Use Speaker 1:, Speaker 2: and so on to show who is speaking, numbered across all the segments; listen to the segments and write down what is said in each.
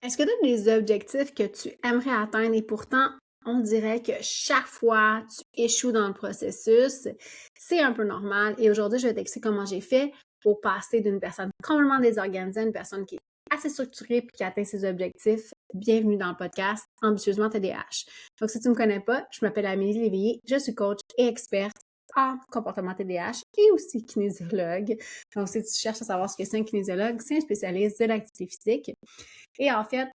Speaker 1: Est-ce que tu as des objectifs que tu aimerais atteindre et pourtant, on dirait que chaque fois, tu échoues dans le processus? C'est un peu normal et aujourd'hui, je vais t'expliquer comment j'ai fait pour passer d'une personne complètement désorganisée à une personne qui est assez structurée puis qui atteint ses objectifs. Bienvenue dans le podcast Ambitieusement TDAH. Donc, si tu ne me connais pas, je m'appelle Amélie Léveillé, je suis coach et experte en comportement TDAH et aussi kinésiologue. Donc, si tu cherches à savoir ce que c'est un kinésiologue, c'est un spécialiste de l'activité physique. Et en fait,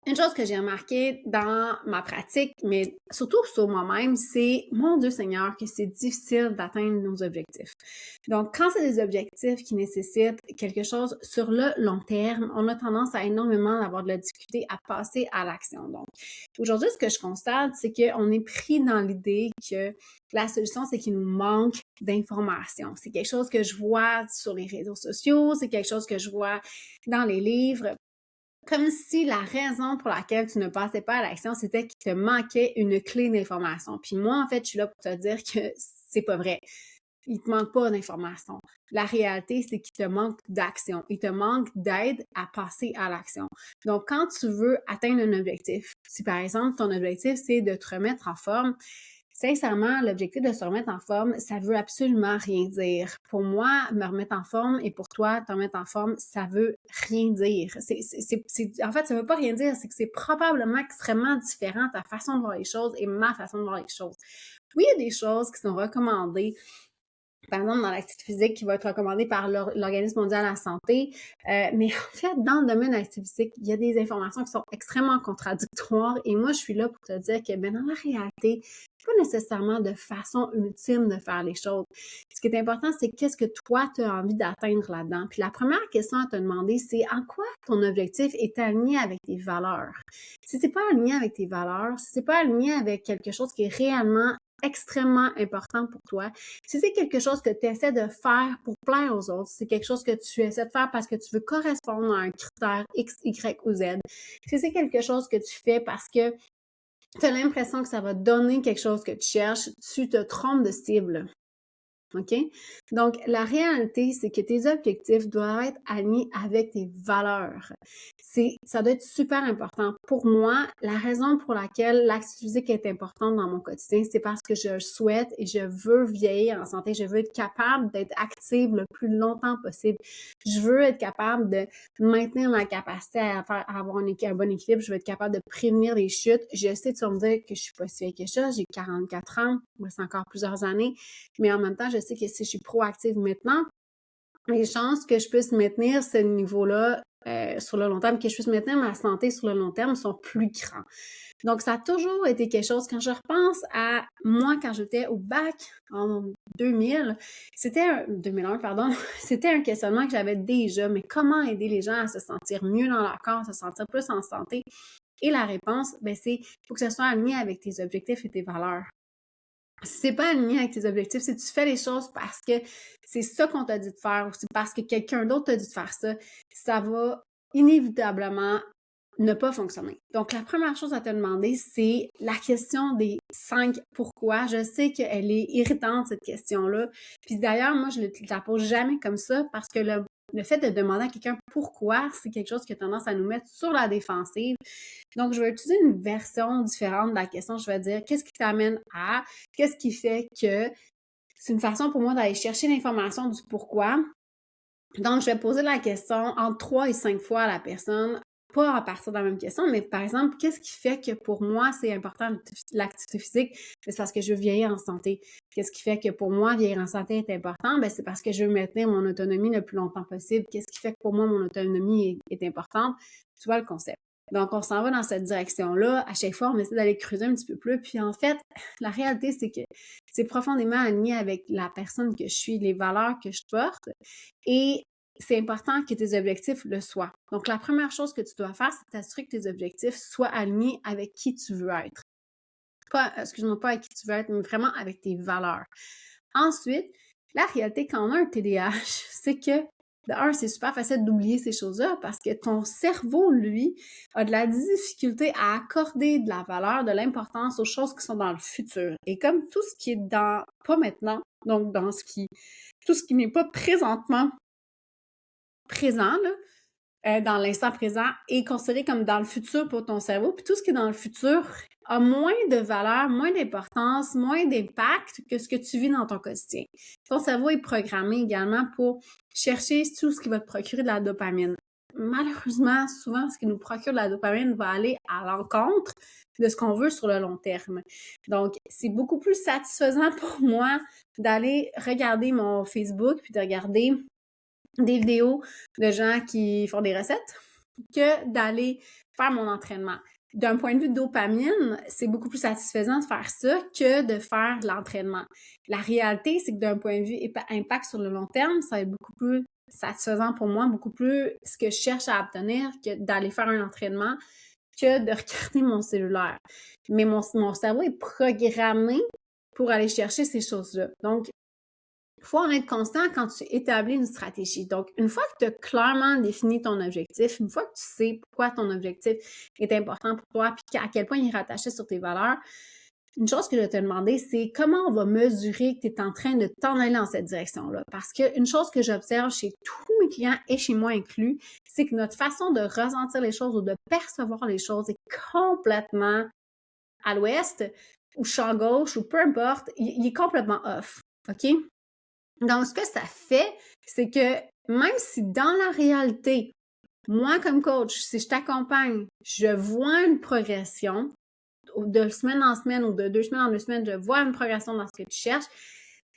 Speaker 1: une chose que j'ai remarqué dans ma pratique, mais surtout sur moi-même, c'est, mon Dieu Seigneur, que c'est difficile d'atteindre nos objectifs. Donc, quand c'est des objectifs qui nécessitent quelque chose sur le long terme, on a tendance à énormément avoir de la difficulté à passer à l'action. Donc, aujourd'hui, ce que je constate, c'est qu'on est pris dans l'idée que la solution, c'est qu'il nous manque d'informations. C'est quelque chose que je vois sur les réseaux sociaux, c'est quelque chose que je vois dans les livres. Comme si la raison pour laquelle tu ne passais pas à l'action, c'était qu'il te manquait une clé d'information. Puis moi, en fait, je suis là pour te dire que c'est pas vrai. Il te manque pas d'information. La réalité, c'est qu'il te manque d'action. Il te manque d'aide à passer à l'action. Donc, quand tu veux atteindre un objectif, si par exemple, ton objectif, c'est de te remettre en forme, sincèrement, l'objectif de se remettre en forme, ça veut absolument rien dire. Pour moi, me remettre en forme et pour toi, te remettre en forme, ça veut rien dire. En fait, ça veut pas rien dire, c'est que c'est probablement extrêmement différent ta façon de voir les choses et ma façon de voir les choses. Oui, il y a des choses qui sont recommandées par exemple, dans l'activité physique qui va être recommandée par l'Organisme mondial de la santé. Mais en fait, dans le domaine de l'activité physique, il y a des informations qui sont extrêmement contradictoires et moi, je suis là pour te dire que ben, dans la réalité, pas nécessairement de façon ultime de faire les choses. Ce qui est important, c'est qu'est-ce que toi, tu as envie d'atteindre là-dedans. Puis la première question à te demander, c'est en quoi ton objectif est aligné avec tes valeurs. Si c'est pas aligné avec tes valeurs, si c'est pas aligné avec quelque chose qui est réellement extrêmement important pour toi, si c'est quelque chose que tu essaies de faire pour plaire aux autres, si c'est quelque chose que tu essaies de faire parce que tu veux correspondre à un critère X, Y ou Z, si c'est quelque chose que tu fais parce que tu as l'impression que ça va donner quelque chose que tu cherches, tu te trompes de cible. OK? Donc, la réalité, c'est que tes objectifs doivent être alignés avec tes valeurs. Ça doit être super important. Pour moi, la raison pour laquelle l'activité physique est importante dans mon quotidien, c'est parce que je souhaite et je veux vieillir en santé. Je veux être capable d'être active le plus longtemps possible. Je veux être capable de maintenir ma capacité à avoir un bon équilibre. Je veux être capable de prévenir les chutes. Je sais, tu vas me dire que je suis pas si vieille que ça. J'ai 44 ans. C'est encore plusieurs années. Mais en même temps, je sais que si je suis proactive maintenant, les chances que je puisse maintenir ce niveau-là sur le long terme, que je puisse maintenir ma santé sur le long terme sont plus grands. Donc, ça a toujours été quelque chose, quand je repense à moi, quand j'étais au bac en 2000, 2001, pardon, c'était un questionnement que j'avais déjà, mais comment aider les gens à se sentir mieux dans leur corps, à se sentir plus en santé? Et la réponse, ben c'est, il faut que ce soit aligné avec tes objectifs et tes valeurs. Si c'est pas aligné avec tes objectifs, si tu fais les choses parce que c'est ça qu'on t'a dit de faire ou c'est parce que quelqu'un d'autre t'a dit de faire ça, ça va inévitablement ne pas fonctionner. Donc, la première chose à te demander, c'est la question des 5 pourquoi. Je sais qu'elle est irritante, cette question-là. Puis d'ailleurs, moi, je ne la pose jamais comme ça parce que le fait de demander à quelqu'un pourquoi, c'est quelque chose qui a tendance à nous mettre sur la défensive. Donc, je vais utiliser une version différente de la question. Je vais dire qu'est-ce qui t'amène à, qu'est-ce qui fait que c'est une façon pour moi d'aller chercher l'information du pourquoi. Donc, je vais poser la question entre 3 et 5 fois à la personne, pas à partir de la même question, mais par exemple, qu'est-ce qui fait que pour moi, c'est important l'activité physique? C'est parce que je veux vieillir en santé. Qu'est-ce qui fait que pour moi, vieillir en santé est important? C'est parce que je veux maintenir mon autonomie le plus longtemps possible. Qu'est-ce qui fait que pour moi, mon autonomie est importante? Tu vois le concept. Donc, on s'en va dans cette direction-là. À chaque fois, on essaie d'aller creuser un petit peu plus. Puis en fait, la réalité, c'est que c'est profondément aligné avec la personne que je suis, les valeurs que je porte. Et c'est important que tes objectifs le soient. Donc, la première chose que tu dois faire, c'est t'assurer que tes objectifs soient alignés avec qui tu veux être. Pas avec qui tu veux être, mais vraiment avec tes valeurs. Ensuite, la réalité quand on a un TDAH, c'est que de un, c'est super facile d'oublier ces choses-là parce que ton cerveau, lui, a de la difficulté à accorder de la valeur, de l'importance aux choses qui sont dans le futur. Et comme tout ce qui est pas maintenant, donc tout ce qui n'est pas présentement présent, là, dans l'instant présent est considéré comme dans le futur pour ton cerveau. Puis tout ce qui est dans le futur a moins de valeur, moins d'importance, moins d'impact que ce que tu vis dans ton quotidien. Ton cerveau est programmé également pour chercher tout ce qui va te procurer de la dopamine. Malheureusement, souvent, ce qui nous procure de la dopamine va aller à l'encontre de ce qu'on veut sur le long terme. Donc, c'est beaucoup plus satisfaisant pour moi d'aller regarder mon Facebook puis de regarder des vidéos de gens qui font des recettes que d'aller faire mon entraînement. D'un point de vue de dopamine, c'est beaucoup plus satisfaisant de faire ça que de faire l'entraînement. La réalité, c'est que d'un point de vue impact sur le long terme, ça va être beaucoup plus satisfaisant pour moi, beaucoup plus ce que je cherche à obtenir que d'aller faire un entraînement, que de regarder mon cellulaire. Mais mon cerveau est programmé pour aller chercher ces choses-là. Donc, il faut en être conscient quand tu établis une stratégie. Donc, une fois que tu as clairement défini ton objectif, une fois que tu sais pourquoi ton objectif est important pour toi, puis à quel point il est rattaché sur tes valeurs, une chose que je vais te demander, c'est comment on va mesurer que tu es en train de t'en aller dans cette direction-là. Parce qu'une chose que j'observe chez tous mes clients et chez moi inclus, c'est que notre façon de ressentir les choses ou de percevoir les choses est complètement à l'ouest, ou champ gauche, ou peu importe, il est complètement off. OK? Donc, ce que ça fait, c'est que même si dans la réalité, moi comme coach, si je t'accompagne, je vois une progression de semaine en semaine ou de 2 semaines en 2 semaines, je vois une progression dans ce que tu cherches,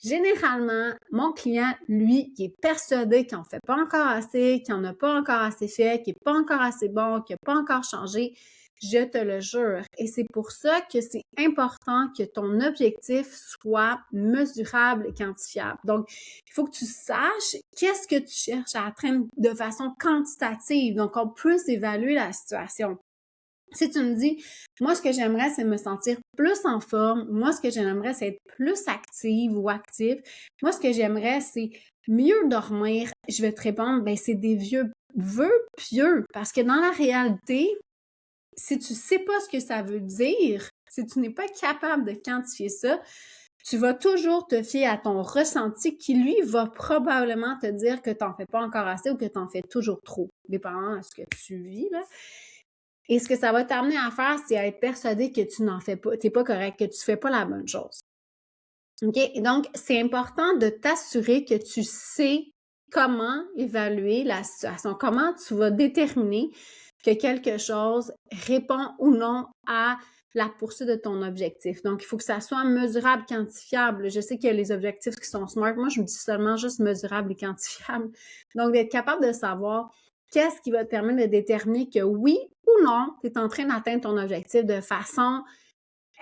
Speaker 1: généralement, mon client, lui, qui est persuadé qu'il n'en fait pas encore assez, qu'il n'en a pas encore assez fait, qu'il n'est pas encore assez bon, qu'il n'a pas encore changé, je te le jure. Et c'est pour ça que c'est important que ton objectif soit mesurable et quantifiable. Donc, il faut que tu saches qu'est-ce que tu cherches à atteindre de façon quantitative. Donc, on peut évaluer la situation. Si tu me dis, moi, ce que j'aimerais, c'est me sentir plus en forme. Moi, ce que j'aimerais, c'est être plus active ou actif. Moi, ce que j'aimerais, c'est mieux dormir. Je vais te répondre, ben, c'est des vieux vœux pieux. Parce que dans la réalité, si tu sais pas ce que ça veut dire, si tu n'es pas capable de quantifier ça, tu vas toujours te fier à ton ressenti qui, lui, va probablement te dire que tu n'en fais pas encore assez ou que tu en fais toujours trop, dépendant de ce que tu vis, là. Et ce que ça va t'amener à faire, c'est à être persuadé que tu n'en fais pas, tu n'es pas correct, que tu fais pas la bonne chose. OK? Et donc, c'est important de t'assurer que tu sais comment évaluer la situation, comment tu vas déterminer que quelque chose répond ou non à la poursuite de ton objectif. Donc, il faut que ça soit mesurable, quantifiable. Je sais qu'il y a les objectifs qui sont SMART. Moi, je me dis seulement juste mesurable et quantifiable. Donc, d'être capable de savoir qu'est-ce qui va te permettre de déterminer que oui ou non, tu es en train d'atteindre ton objectif de façon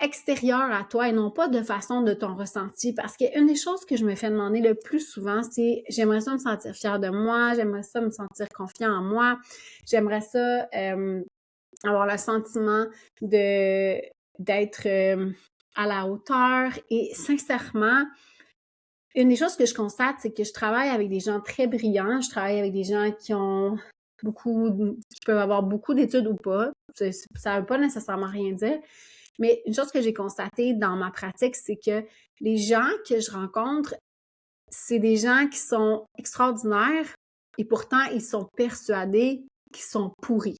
Speaker 1: extérieure à toi et non pas de façon de ton ressenti. Parce qu'une des choses que je me fais demander le plus souvent, c'est j'aimerais ça me sentir fière de moi, j'aimerais ça me sentir confiant en moi, j'aimerais ça avoir le sentiment d'être à la hauteur. Et sincèrement, une des choses que je constate, c'est que je travaille avec des gens très brillants, je travaille avec des gens qui peuvent avoir beaucoup d'études ou pas. Ça ne veut pas nécessairement rien dire. Mais une chose que j'ai constatée dans ma pratique, c'est que les gens que je rencontre, c'est des gens qui sont extraordinaires et pourtant, ils sont persuadés qu'ils sont pourris.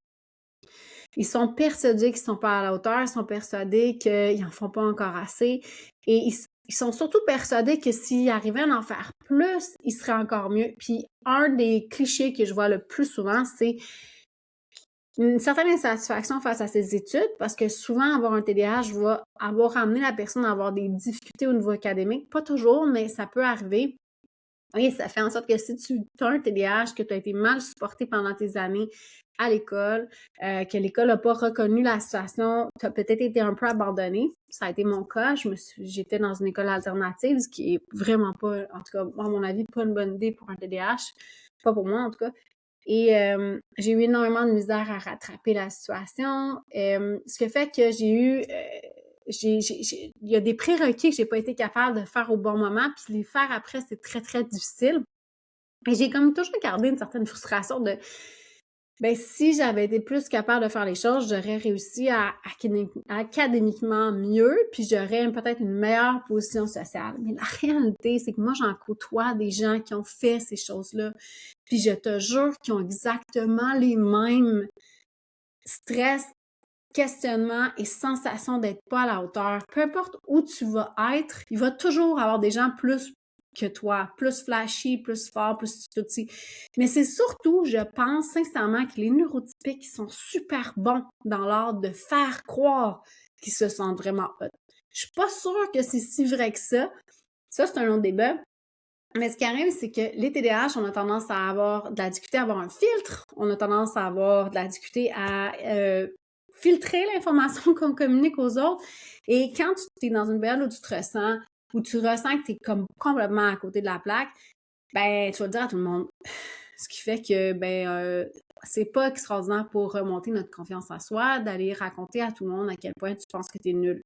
Speaker 1: Ils sont persuadés qu'ils ne sont pas à la hauteur, ils sont persuadés qu'ils n'en font pas encore assez et ils sont surtout persuadés que s'ils arrivaient à en faire plus, ils seraient encore mieux. Puis un des clichés que je vois le plus souvent, c'est une certaine insatisfaction face à ses études, parce que souvent, avoir un TDAH va avoir amené la personne à avoir des difficultés au niveau académique. Pas toujours, mais ça peut arriver. Et ça fait en sorte que si tu as un TDAH, que tu as été mal supporté pendant tes années à l'école, que l'école n'a pas reconnu la situation, tu as peut-être été un peu abandonné. Ça a été mon cas. J'étais dans une école alternative, ce qui est vraiment pas, en tout cas, à mon avis, pas une bonne idée pour un TDAH. Pas pour moi, en tout cas. Et j'ai eu énormément de misère à rattraper la situation. Ce qui fait que il y a des prérequis que j'ai pas été capable de faire au bon moment, puis les faire après, c'est très, très difficile. Et j'ai comme toujours gardé une certaine frustration de Ben, si j'avais été plus capable de faire les choses, j'aurais réussi à académiquement mieux, puis j'aurais peut-être une meilleure position sociale. Mais la réalité, c'est que moi, j'en côtoie des gens qui ont fait ces choses-là. Puis je te jure qu'ils ont exactement les mêmes stress, questionnements et sensations d'être pas à la hauteur. Peu importe où tu vas être, il va toujours avoir des gens plus que toi, plus flashy, plus fort, plus tout ci. Mais c'est surtout, je pense sincèrement que les neurotypiques sont super bons dans l'art de faire croire qu'ils se sentent vraiment hot. Je suis pas sûre que c'est si vrai que ça. Ça, c'est un autre débat. Mais ce qui arrive, c'est que les TDAH, on a tendance à avoir de la difficulté à avoir un filtre, on a tendance à avoir de la difficulté à filtrer l'information qu'on communique aux autres. Et quand tu es dans une période où tu ressens que tu es comme complètement à côté de la plaque, ben tu vas le dire à tout le monde. Ce qui fait que c'est pas extraordinaire pour remonter notre confiance en soi, d'aller raconter à tout le monde à quel point tu penses que tu es nul.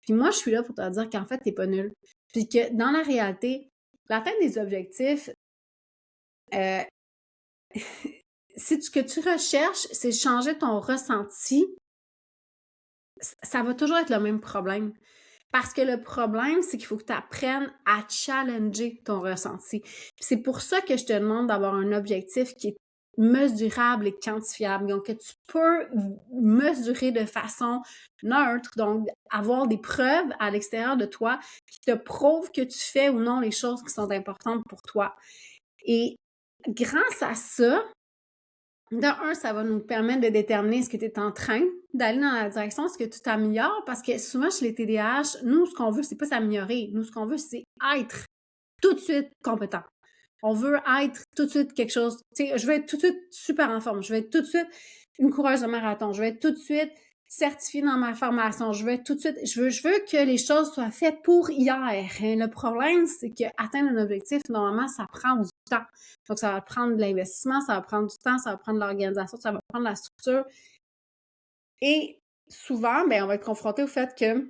Speaker 1: Puis moi, je suis là pour te dire qu'en fait, t'es pas nul. Puis que dans la réalité, l'atteinte des objectifs, euh, si ce que tu recherches, c'est changer ton ressenti, ça va toujours être le même problème. Parce que le problème, c'est qu'il faut que tu apprennes à challenger ton ressenti. C'est pour ça que je te demande d'avoir un objectif qui est mesurable et quantifiable, donc que tu peux mesurer de façon neutre, donc avoir des preuves à l'extérieur de toi qui te prouvent que tu fais ou non les choses qui sont importantes pour toi. Et grâce à ça, ça va nous permettre de déterminer est-ce que tu es en train d'aller dans la direction, est-ce que tu t'améliores, parce que souvent chez les TDAH, nous, ce qu'on veut, c'est pas s'améliorer. Nous, ce qu'on veut, c'est être tout de suite compétent. On veut être tout de suite quelque chose, tu sais, je veux être tout de suite super en forme, je veux être tout de suite une coureuse de marathon, je veux être tout de suite certifiée dans ma formation, je veux être tout de suite, je veux que les choses soient faites pour hier. Et le problème, c'est qu'atteindre un objectif, normalement, ça prend du temps. Donc, ça va prendre de l'investissement, ça va prendre du temps, ça va prendre de l'organisation, ça va prendre de la structure. Et souvent, ben, on va être confronté au fait que,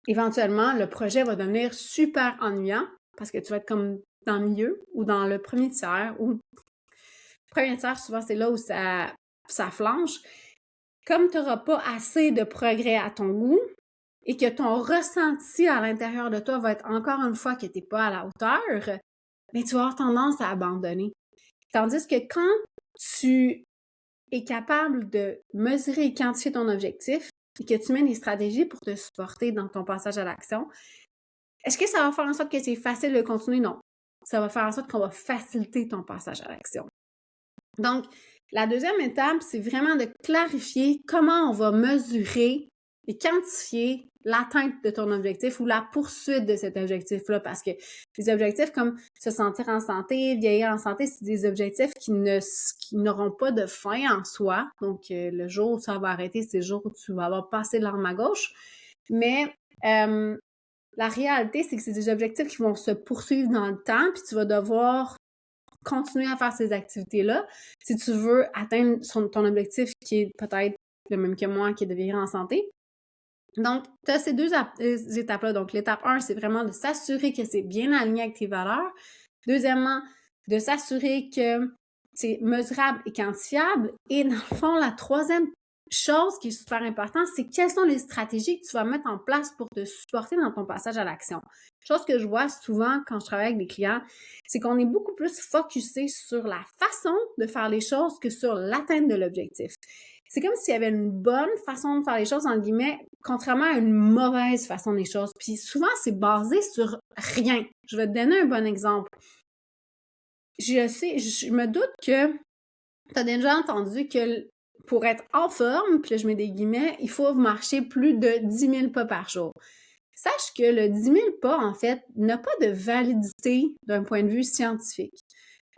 Speaker 1: éventuellement, le projet va devenir super ennuyant parce que tu vas être comme dans le milieu ou dans le premier tiers. Ou premier tiers, souvent, c'est là où ça flanche. Comme tu n'auras pas assez de progrès à ton goût et que ton ressenti à l'intérieur de toi va être encore une fois que tu n'es pas à la hauteur, ben, tu vas avoir tendance à abandonner. Tandis que quand tu es capable de mesurer et quantifier ton objectif et que tu mets des stratégies pour te supporter dans ton passage à l'action, est-ce que ça va faire en sorte que c'est facile de continuer? Non. Ça va faire en sorte qu'on va faciliter ton passage à l'action. Donc, la deuxième étape, c'est vraiment de clarifier comment on va mesurer et quantifier l'atteinte de ton objectif ou la poursuite de cet objectif-là. Parce que les objectifs comme se sentir en santé, vieillir en santé, c'est des objectifs qui n'auront pas de fin en soi. Donc, le jour où ça va arrêter, c'est le jour où tu vas avoir passé l'arme à gauche. Mais la réalité, c'est que c'est des objectifs qui vont se poursuivre dans le temps, puis tu vas devoir continuer à faire ces activités-là si tu veux atteindre ton objectif qui est peut-être le même que moi, qui est de vieillir en santé. Donc, tu as ces deux étapes-là. Donc, l'étape 1, c'est vraiment de s'assurer que c'est bien aligné avec tes valeurs. Deuxièmement, de s'assurer que c'est mesurable et quantifiable. Et dans le fond, la troisième chose qui est super importante, c'est quelles sont les stratégies que tu vas mettre en place pour te supporter dans ton passage à l'action. Chose que je vois souvent quand je travaille avec des clients, c'est qu'on est beaucoup plus focusé sur la façon de faire les choses que sur l'atteinte de l'objectif. C'est comme s'il y avait une bonne façon de faire les choses, entre guillemets, contrairement à une mauvaise façon des choses. Puis souvent, c'est basé sur rien. Je vais te donner un bon exemple. Je me doute que tu as déjà entendu que pour être en forme, puis là, je mets des guillemets, il faut marcher plus de 10 000 pas par jour. Sache que le 10 000 pas, en fait, n'a pas de validité d'un point de vue scientifique.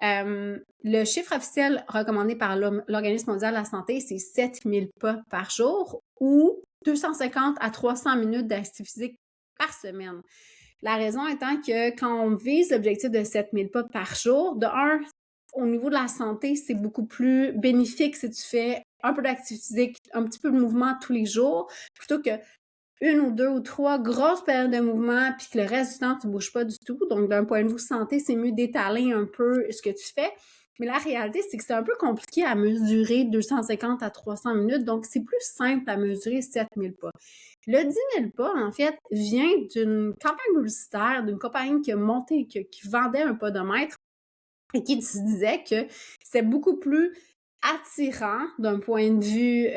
Speaker 1: Le chiffre officiel recommandé par l'Organisme mondial de la santé, c'est 7 000 pas par jour ou 250 à 300 minutes d'activité physique par semaine. La raison étant que quand on vise l'objectif de 7 000 pas par jour, de un, au niveau de la santé, c'est beaucoup plus bénéfique si tu fais un peu d'activité physique, un petit peu de mouvement tous les jours, plutôt que une ou deux ou trois grosses périodes de mouvement, puis que le reste du temps, tu ne bouges pas du tout. Donc, d'un point de vue santé, c'est mieux d'étaler un peu ce que tu fais. Mais la réalité, c'est que c'est un peu compliqué à mesurer 250 à 300 minutes, donc c'est plus simple à mesurer 7000 pas. Le 10 000 pas, en fait, vient d'une campagne publicitaire, d'une compagnie qui a monté, qui vendait un podomètre et qui disait que c'est beaucoup plus attirant d'un point de vue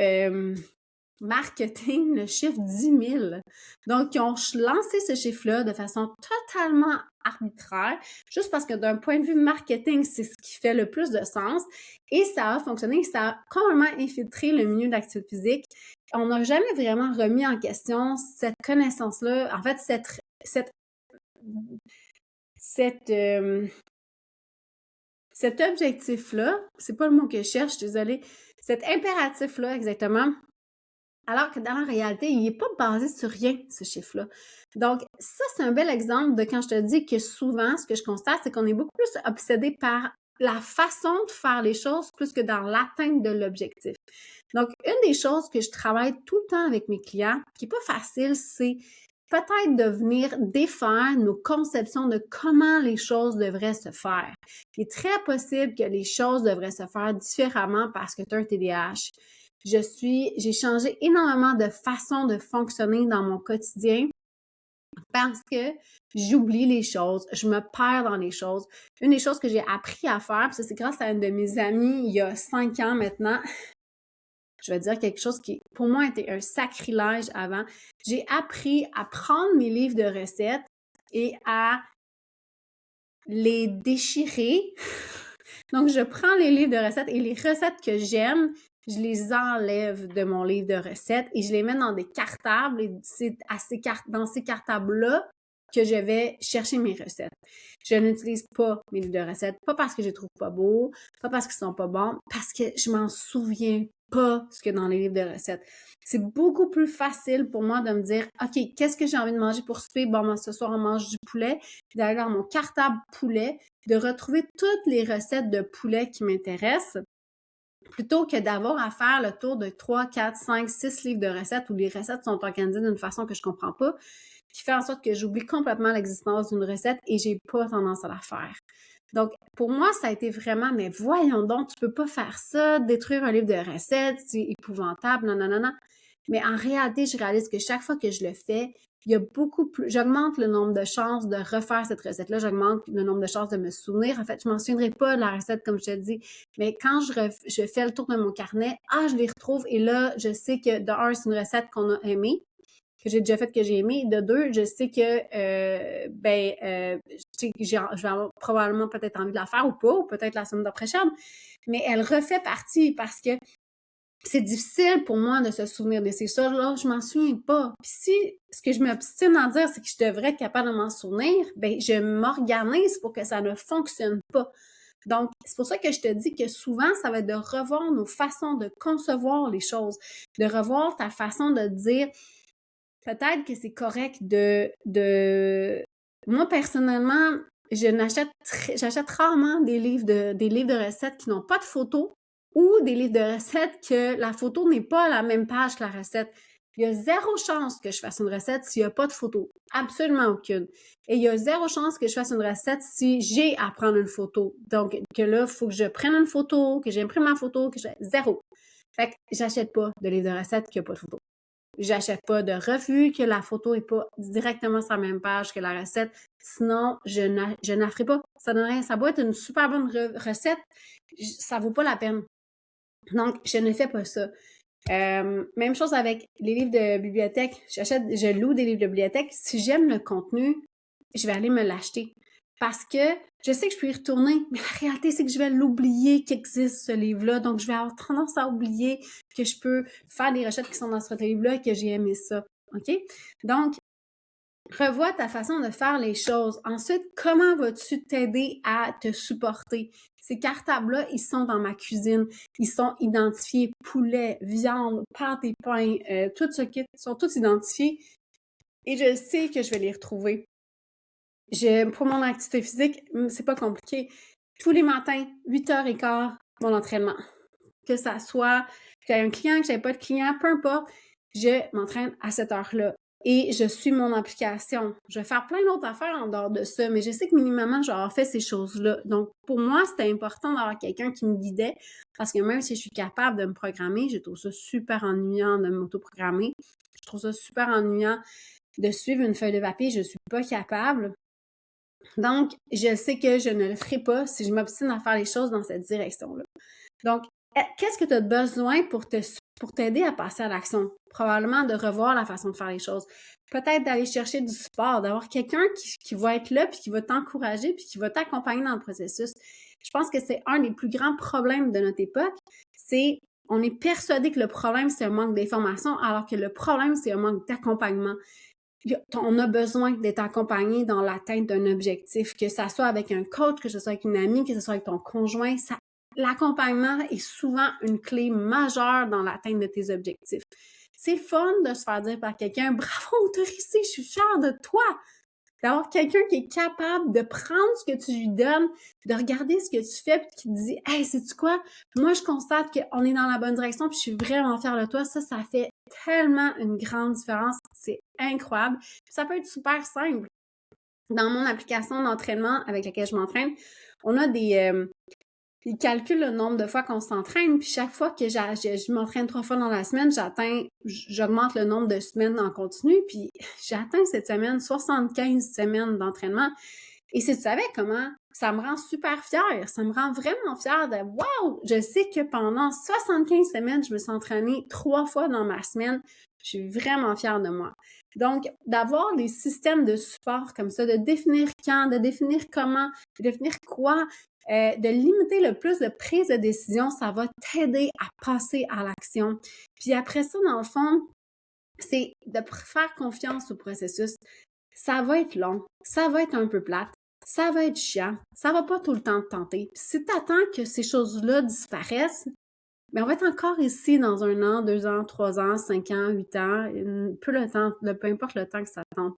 Speaker 1: marketing, le chiffre 10 000. Donc, ils ont lancé ce chiffre-là de façon totalement arbitraire, juste parce que d'un point de vue marketing, c'est ce qui fait le plus de sens. Et ça a fonctionné, ça a complètement infiltré le milieu d'activité physique. On n'a jamais vraiment remis en question cette connaissance-là, en fait, cet objectif-là, c'est pas le mot que je cherche, désolée, cet impératif-là, exactement, alors que dans la réalité, il n'est pas basé sur rien, ce chiffre-là. Donc, ça, c'est un bel exemple de quand je te dis que souvent, ce que je constate, c'est qu'on est beaucoup plus obsédé par la façon de faire les choses plus que dans l'atteinte de l'objectif. Donc, une des choses que je travaille tout le temps avec mes clients, qui n'est pas facile, c'est peut-être de venir défaire nos conceptions de comment les choses devraient se faire. Il est très possible que les choses devraient se faire différemment parce que tu as un TDAH. J'ai changé énormément de façon de fonctionner dans mon quotidien parce que j'oublie les choses, je me perds dans les choses. Une des choses que j'ai appris à faire, puis ça c'est grâce à une de mes amies il y a 5 ans maintenant, je vais dire quelque chose qui pour moi était un sacrilège avant. J'ai appris à prendre mes livres de recettes et à les déchirer. Donc, je prends les livres de recettes et les recettes que j'aime, je les enlève de mon livre de recettes et je les mets dans des cartables et c'est dans ces cartables-là que je vais chercher mes recettes. Je n'utilise pas mes livres de recettes, pas parce que je les trouve pas beaux, pas parce qu'ils sont pas bons, parce que je m'en souviens pas ce que dans les livres de recettes. C'est beaucoup plus facile pour moi de me dire, OK, qu'est-ce que j'ai envie de manger pour souper? Bon, moi, ce soir, on mange du poulet. Puis d'aller dans mon cartable poulet, de retrouver toutes les recettes de poulet qui m'intéressent, plutôt que d'avoir à faire le tour de 3, 4, 5, 6 livres de recettes où les recettes sont organisées d'une façon que je comprends pas, qui fait en sorte que j'oublie complètement l'existence d'une recette et j'ai pas tendance à la faire. Donc, pour moi, ça a été vraiment, mais voyons donc, tu peux pas faire ça, détruire un livre de recettes, c'est épouvantable, non, non, non, non. Mais en réalité, je réalise que chaque fois que je le fais, il y a beaucoup plus, j'augmente le nombre de chances de refaire cette recette-là, j'augmente le nombre de chances de me souvenir. En fait, je m'en souviendrai pas de la recette, comme je te dis, mais quand je fais le tour de mon carnet, je les retrouve et là, je sais que de un, c'est une recette qu'on a aimée, que j'ai déjà faite, que j'ai aimée. De deux, je sais que, je vais avoir probablement peut-être envie de la faire ou pas, ou peut-être la semaine prochaine, mais elle refait partie parce que c'est difficile pour moi de se souvenir de ces choses-là, je m'en souviens pas. Puis si ce que je m'obstine à dire, c'est que je devrais être capable de m'en souvenir, ben je m'organise pour que ça ne fonctionne pas. Donc, c'est pour ça que je te dis que souvent, ça va être de revoir nos façons de concevoir les choses, de revoir ta façon de dire, peut-être que c'est correct Moi, personnellement, j'achète rarement des livres de recettes qui n'ont pas de photos ou des livres de recettes que la photo n'est pas à la même page que la recette. Il y a zéro chance que je fasse une recette s'il n'y a pas de photo. Absolument aucune. Et il y a zéro chance que je fasse une recette si j'ai à prendre une photo. Donc, que là, il faut que je prenne une photo, que j'imprime ma photo, zéro. Fait que j'achète pas de livre de recettes qui n'a pas de photo. J'achète pas de revue, que la photo est pas directement sur la même page que la recette. Sinon, je n'en ferai pas. Ça donne rien. Ça doit être une super bonne recette. Ça vaut pas la peine. Donc, je ne fais pas ça. Même chose avec les livres de bibliothèque. Je loue des livres de bibliothèque. Si j'aime le contenu, je vais aller me l'acheter. Parce que je sais que je peux y retourner, mais la réalité, c'est que je vais l'oublier qu'il existe ce livre-là. Donc, je vais avoir tendance à oublier que je peux faire des recherches qui sont dans ce livre-là et que j'ai aimé ça. OK? Donc, revois ta façon de faire les choses. Ensuite, comment vas-tu t'aider à te supporter? Ces cartables-là, ils sont dans ma cuisine. Ils sont identifiés poulet, viande, pâte et pain, tout ce kit, ils sont tous identifiés. Et je sais que je vais les retrouver. Pour mon activité physique, c'est pas compliqué. Tous les matins, 8h15, mon entraînement. Que ça soit que j'ai un client, que j'ai pas de client, peu importe, je m'entraîne à cette heure-là. et je suis mon application. Je vais faire plein d'autres affaires en dehors de ça, mais je sais que minimum, j'aurais fait ces choses-là. Donc, pour moi, c'était important d'avoir quelqu'un qui me guidait parce que même si je suis capable de me programmer, je trouve ça super ennuyant de m'autoprogrammer. Je trouve ça super ennuyant de suivre une feuille de papier. Je suis pas capable. Donc, je sais que je ne le ferai pas si je m'obstine à faire les choses dans cette direction-là. Donc, qu'est-ce que tu as besoin pour t'aider à passer à l'action? Probablement de revoir la façon de faire les choses. Peut-être d'aller chercher du support, d'avoir quelqu'un qui va être là, puis qui va t'encourager, puis qui va t'accompagner dans le processus. Je pense que c'est un des plus grands problèmes de notre époque, c'est on est persuadé que le problème, c'est un manque d'information, alors que le problème, c'est un manque d'accompagnement. On a besoin d'être accompagné dans l'atteinte d'un objectif, que ça soit avec un coach, que ce soit avec une amie, que ce soit avec ton conjoint. L'accompagnement est souvent une clé majeure dans l'atteinte de tes objectifs. C'est fun de se faire dire par quelqu'un « Bravo, t'as réussi, je suis fière de toi! » D'avoir quelqu'un qui est capable de prendre ce que tu lui donnes, de regarder ce que tu fais, puis qui te dit « Hey, sais-tu quoi? Moi, je constate qu'on est dans la bonne direction, puis je suis vraiment fière de toi. » Ça fait tellement une grande différence. C'est incroyable. Puis ça peut être super simple. Dans mon application d'entraînement avec laquelle je m'entraîne, on a il calcule le nombre de fois qu'on s'entraîne, puis chaque fois que je m'entraîne 3 fois dans la semaine, j'augmente le nombre de semaines en continu, puis j'ai atteint cette semaine 75 semaines d'entraînement. Et si tu savais comment, ça me rend super fière. Ça me rend vraiment fière de « Wow! Je sais que pendant 75 semaines, je me suis entraînée 3 fois dans ma semaine. Je suis vraiment fière de moi. » Donc, d'avoir des systèmes de support comme ça, de définir quand, de définir comment, de définir quoi, de limiter le plus de prise de décision, ça va t'aider à passer à l'action. Puis après ça, dans le fond, c'est de faire confiance au processus. Ça va être long, ça va être un peu plate, ça va être chiant, ça va pas tout le temps te tenter. Puis si tu attends que ces choses-là disparaissent, bien, on va être encore ici dans 1 an, 2 ans, 3 ans, 5 ans, 8 ans, peu importe le temps que ça tente.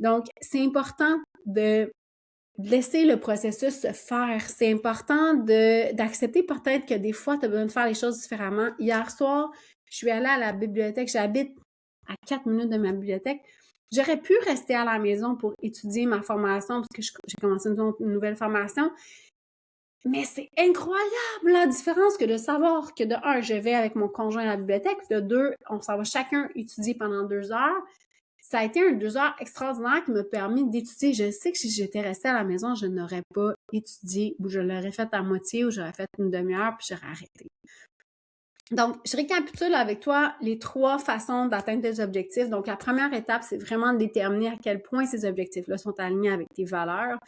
Speaker 1: Donc, c'est important de laisser le processus se faire. C'est important d'accepter peut-être que des fois, tu as besoin de faire les choses différemment. Hier soir, je suis allée à la bibliothèque. J'habite à 4 minutes de ma bibliothèque. J'aurais pu rester à la maison pour étudier ma formation parce que j'ai commencé une nouvelle formation. Mais c'est incroyable la différence que de savoir que de 1, je vais avec mon conjoint à la bibliothèque, de 2, on s'en va chacun étudier pendant 2 heures. Ça a été un 2 heures extraordinaire qui m'a permis d'étudier. Je sais que si j'étais restée à la maison, je n'aurais pas étudié ou je l'aurais fait à moitié ou j'aurais fait une demi-heure puis j'aurais arrêté. Donc, je récapitule avec toi les 3 façons d'atteindre tes objectifs. Donc, la première étape, c'est vraiment de déterminer à quel point ces objectifs-là sont alignés avec tes valeurs.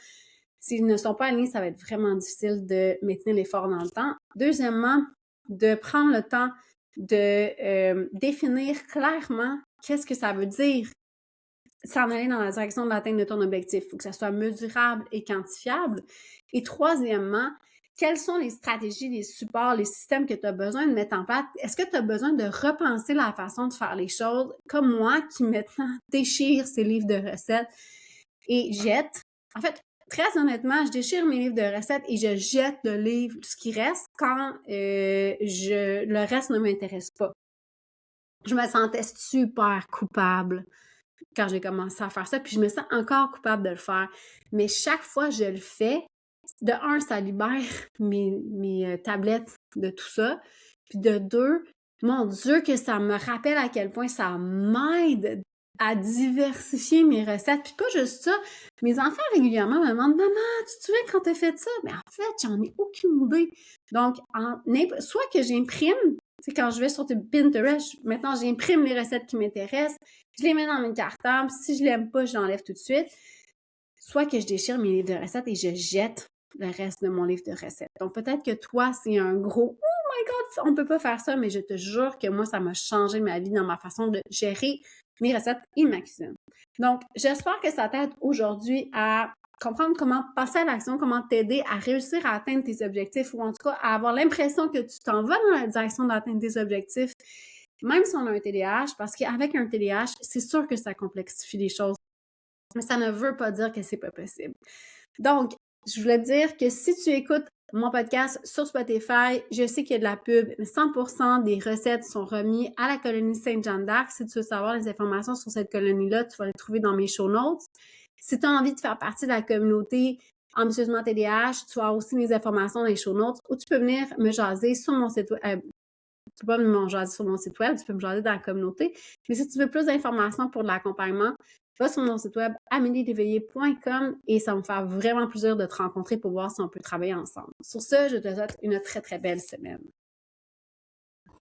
Speaker 1: S'ils ne sont pas alignés, ça va être vraiment difficile de maintenir l'effort dans le temps. Deuxièmement, de prendre le temps de définir clairement qu'est-ce que ça veut dire s'en aller dans la direction de l'atteinte de ton objectif. Il faut que ça soit mesurable et quantifiable. Et troisièmement, quelles sont les stratégies, les supports, les systèmes que tu as besoin de mettre en place? Est-ce que tu as besoin de repenser la façon de faire les choses, comme moi, qui maintenant déchire ces livres de recettes et jette? En fait, très honnêtement, je déchire mes livres de recettes et je jette le livre, ce qui reste, quand le reste ne m'intéresse pas. Je me sentais super coupable quand j'ai commencé à faire ça, puis je me sens encore coupable de le faire. Mais chaque fois que je le fais, de 1, ça libère mes tablettes de tout ça, puis de 2, mon Dieu, que ça me rappelle à quel point ça m'aide à diversifier mes recettes. Puis pas juste ça, mes enfants régulièrement me demandent « Maman, tu te souviens quand t'as fait ça? » Mais en fait, j'en ai aucune idée. Donc, soit que j'imprime, c'est quand je vais sur Pinterest, maintenant j'imprime les recettes qui m'intéressent, je les mets dans mes cartables, si je l'aime pas, je l'enlève tout de suite. Soit que je déchire mes livres de recettes et je jette le reste de mon livre de recettes. Donc peut-être que toi, c'est un gros « Oh my God, on peut pas faire ça », mais je te jure que moi, ça m'a changé ma vie dans ma façon de gérer mes recettes et ma cuisine. Donc, j'espère que ça t'aide aujourd'hui à comprendre comment passer à l'action, comment t'aider à réussir à atteindre tes objectifs ou en tout cas à avoir l'impression que tu t'en vas dans la direction d'atteindre tes objectifs, même si on a un TDAH, parce qu'avec un TDAH, c'est sûr que ça complexifie les choses, mais ça ne veut pas dire que c'est pas possible. Donc, je voulais te dire que si tu écoutes mon podcast sur Spotify. Je sais qu'il y a de la pub, mais 100% des recettes sont remises à la colonie Sainte-Jeanne d'Arc. Si tu veux savoir les informations sur cette colonie-là, tu vas les trouver dans mes show notes. Si tu as envie de faire partie de la communauté Ambitieusement TDH, tu as aussi mes informations dans les show notes ou tu peux venir me jaser sur mon site web. Tu peux pas me jaser sur mon site web, tu peux me jaser dans la communauté. Mais si tu veux plus d'informations pour l'accompagnement, va sur mon site web ameliedéveillé.com et ça va me faire vraiment plaisir de te rencontrer pour voir si on peut travailler ensemble. Sur ce, je te souhaite une très, très belle semaine.